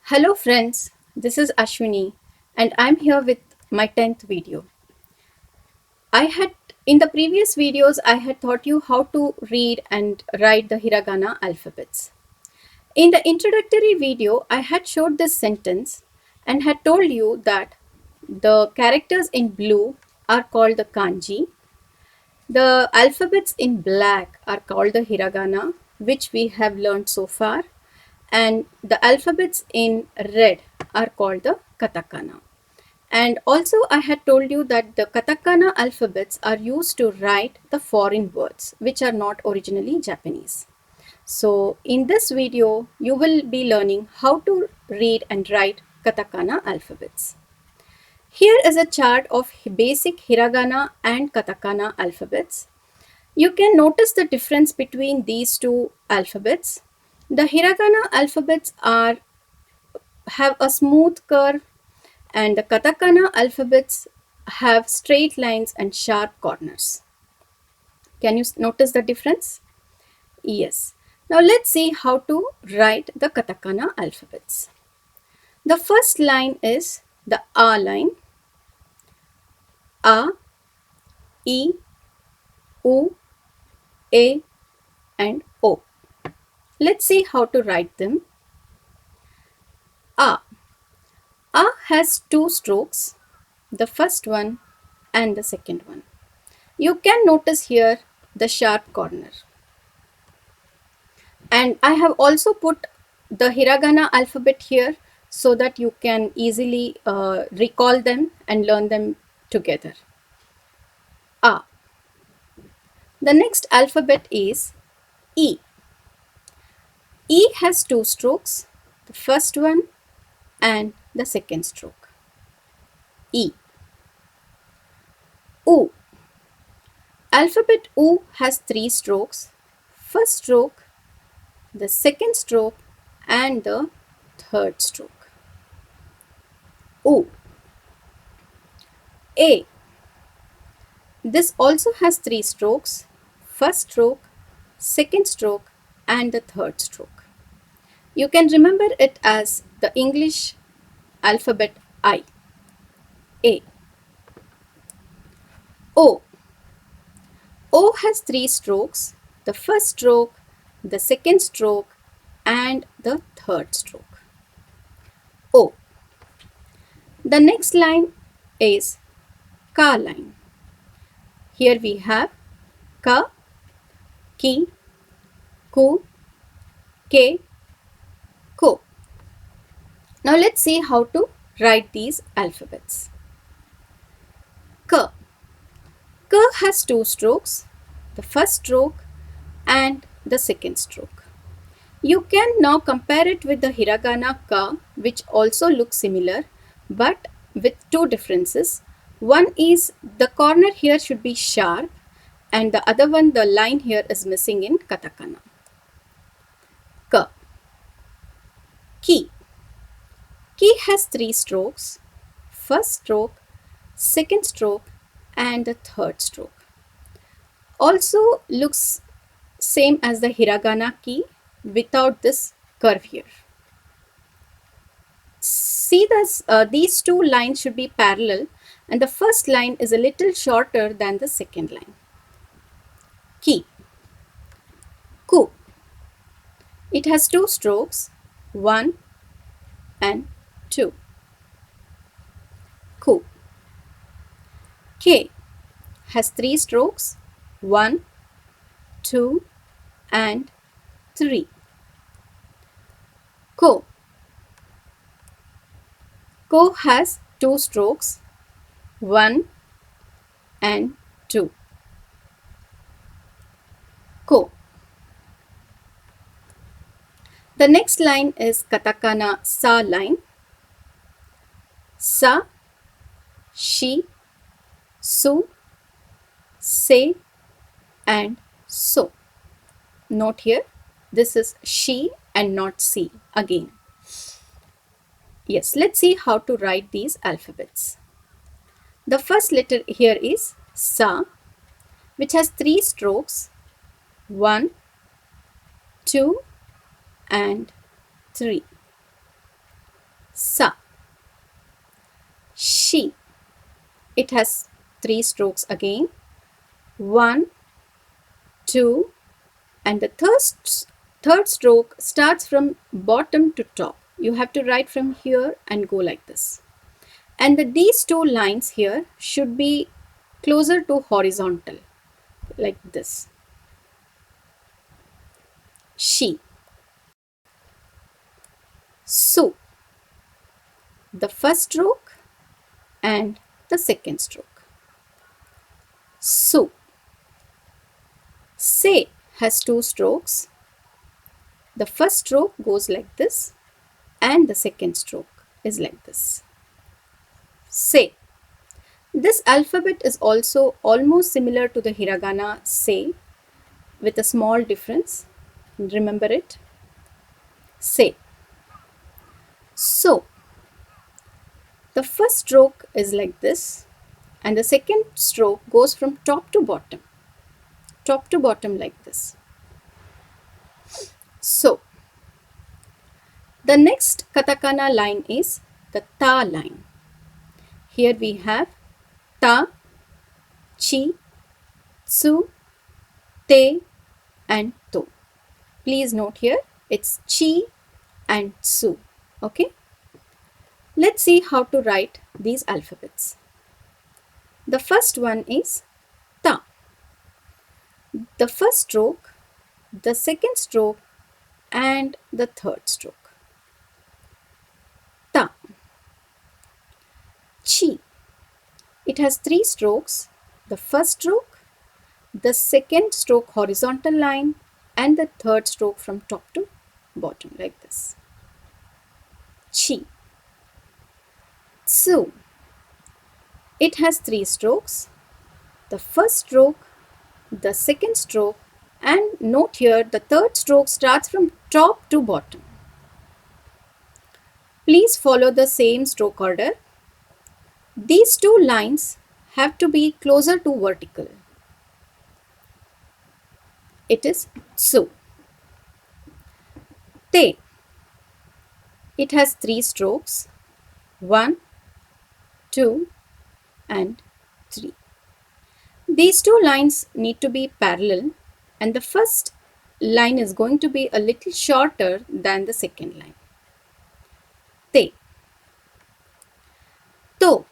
Hello friends, this is Ashwini and I'm here with my 10th video. In the previous videos I had taught you how to read and write the hiragana alphabets. In the introductory video I had showed this sentence and had told you that the characters in blue are called the kanji. The alphabets in black are called the hiragana, which we have learned so far, and the alphabets in red are called the katakana. And also I had told you that the katakana alphabets are used to write the foreign words which are not originally Japanese. So in this video you will be learning how to read and write katakana alphabets. Here is a chart of basic hiragana and katakana alphabets. You can notice the difference between these two alphabets. The hiragana alphabets have a smooth curve and the katakana alphabets have straight lines and sharp corners. Can you notice the difference? Yes. Now let's see how to write the katakana alphabets. The first line is the A line. A, E, U, A and O. Let's see how to write them. A. A has two strokes, the first one and the second one. You can notice here the sharp corner. And I have also put the hiragana alphabet here so that you can easily recall them and learn them together. A. The next alphabet is E. E has two strokes, the first one and the second stroke. E. U. Alphabet U has three strokes, first stroke, the second stroke and the third stroke. U. A. This also has three strokes, first stroke, second stroke and the third stroke. You can remember it as the English alphabet I. A. O. O has three strokes, the first stroke, the second stroke and the third stroke. O. The next line is Ka line. Here we have Ka, Ki, Ku, Ke, Ko. Now let's see how to write these alphabets. Ka. Ka has two strokes, the first stroke and the second stroke. You can now compare it with the hiragana ka, which also looks similar but with two differences. One is the corner here should be sharp and the other one, the line here is missing in katakana. Ka. Ki. Ki has three strokes, first stroke, second stroke and the third stroke. Also looks same as the hiragana ki without this curve here. See this, these two lines should be parallel and the first line is a little shorter than the second line. Ki. Ku. It has two strokes, 1 and 2. Ku. K has three strokes, 1, 2 and 3. Ko. Ko has two strokes, 1 and 2. Ko. The next line is katakana sa line. Sa, she, su, se and so. Note here, this is she and not C again. Yes, let's see how to write these alphabets. The first letter here is Sa, which has three strokes, 1, 2 and 3. Sa. She. It has 3 strokes again. 1, 2, and the third stroke starts from bottom to top. You have to write from here and go like this. And these 2 lines here should be closer to horizontal, like this. She. Su. The first stroke and the second stroke. Su. Se has 2 strokes. The first stroke goes like this and the second stroke is like this. Se. This alphabet is also almost similar to the hiragana se with a small difference. Remember it? Se. So. The first stroke is like this and the second stroke goes from top to bottom. Top to bottom like this. So. The next katakana line is the ta line. Here we have ta, chi, tsu, te, and to. Please note here it's chi and tsu. Okay. Let's see how to write these alphabets. The first one is ta. The first stroke, the second stroke, and the third stroke. Ta. Chi. It has 3 strokes. The first stroke, the second stroke horizontal line, and the third stroke from top to bottom like this. Chi. Tsu. It has 3 strokes. The first stroke, the second stroke, and note here the third stroke starts from top to bottom. Please follow the same stroke order. These 2 lines have to be closer to vertical. It is tsu. Te. It has 3 strokes. 1, 2, and 3. These 2 lines need to be parallel and the first line is going to be a little shorter than the second line. Te. To.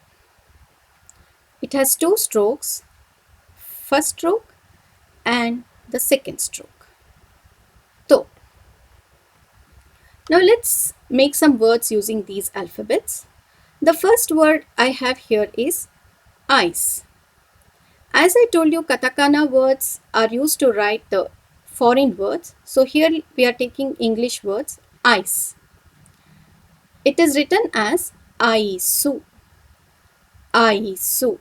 It has 2 strokes, first stroke and the second stroke. To. Now let's make some words using these alphabets. The first word I have here is ice. As I told you, katakana words are used to write the foreign words. So here we are taking English words, ice. It is written as aisu. Aisu.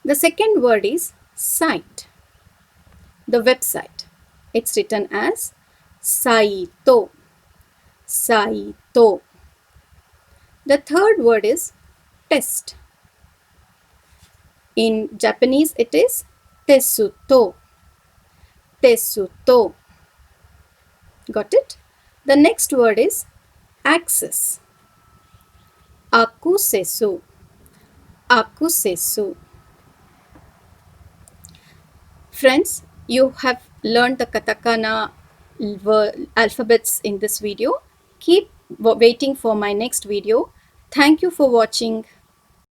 The second word is site. The website. It's written as saito. Saito. The third word is test. In Japanese, it is tesuto. Tesuto. Got it? The next word is access. Akusesu. Akusesu. Friends, you have learned the katakana alphabets in this video. Keep waiting for my next video. Thank you for watching.